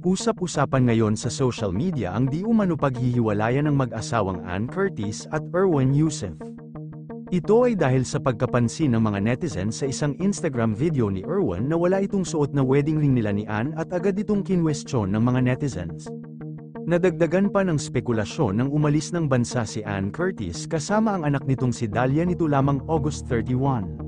Usap-usapan ngayon sa social media ang di umano paghihiwalayan ng mag-asawang Ann Curtis at Erwan Youssef. Ito ay dahil sa pagkapansin ng mga netizens sa isang Instagram video ni Erwan na wala itong suot na wedding ring nila ni Ann at agad itong kinwestiyon ng mga netizens. Nadagdagan pa ng spekulasyon nang umalis ng bansa si Ann Curtis kasama ang anak nitong si Dahlia nito lamang August 31.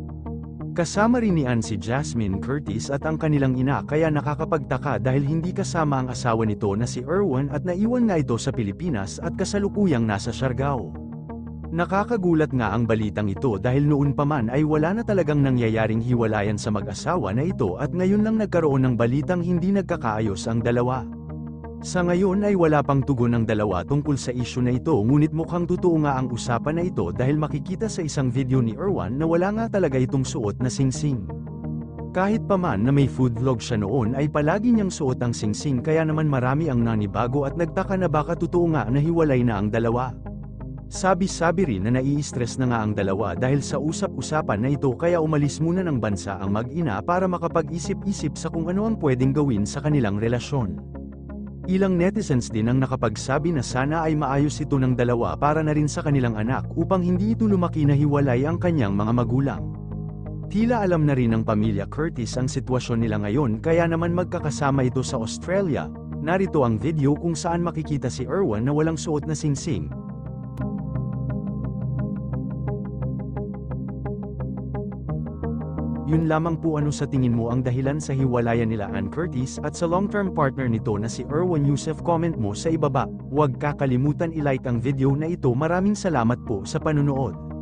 Kasama rin ni Ann si Jasmine Curtis at ang kanilang ina kaya nakakapagtaka dahil hindi kasama ang asawa nito na si Erwan at naiwan nga ito sa Pilipinas at kasalukuyang nasa Siargao. Nakakagulat nga ang balitang ito dahil noon pa man ay wala na talagang nangyayaring hiwalayan sa mag-asawa na ito at ngayon lang nagkaroon ng balitang hindi nagkakaayos ang dalawa. Sa ngayon ay wala pang tugon ng dalawa tungkol sa isyu na ito ngunit mukhang totoo nga ang usapan na ito dahil makikita sa isang video ni Erwan na wala nga talaga itong suot na singsing. Kahit pa man na may food vlog siya noon ay palagi niyang suot ang singsing kaya naman marami ang nanibago at nagtaka na baka totoo nga na hiwalay na ang dalawa. Sabi-sabi rin na nai-stress na nga ang dalawa dahil sa usap-usapan na ito kaya umalis muna ng bansa ang mag-ina para makapag-isip-isip sa kung ano ang pwedeng gawin sa kanilang relasyon. Ilang netizens din ang nakapagsabi na sana ay maayos ito ng dalawa para na rin sa kanilang anak upang hindi ito lumaki na hiwalay ang kanyang mga magulang. Tila alam na rin ng pamilya Curtis ang sitwasyon nila ngayon kaya naman magkakasama ito sa Australia. Narito ang video kung saan makikita si Erwan na walang suot na singsing. Yun lamang po, ano sa tingin mo ang dahilan sa hiwalayan nila Ann Curtis at sa long-term partner nito na si Erwan Youssef? Comment mo sa ibaba. Huwag kakalimutan i-like ang video na ito. Maraming salamat po sa panunood.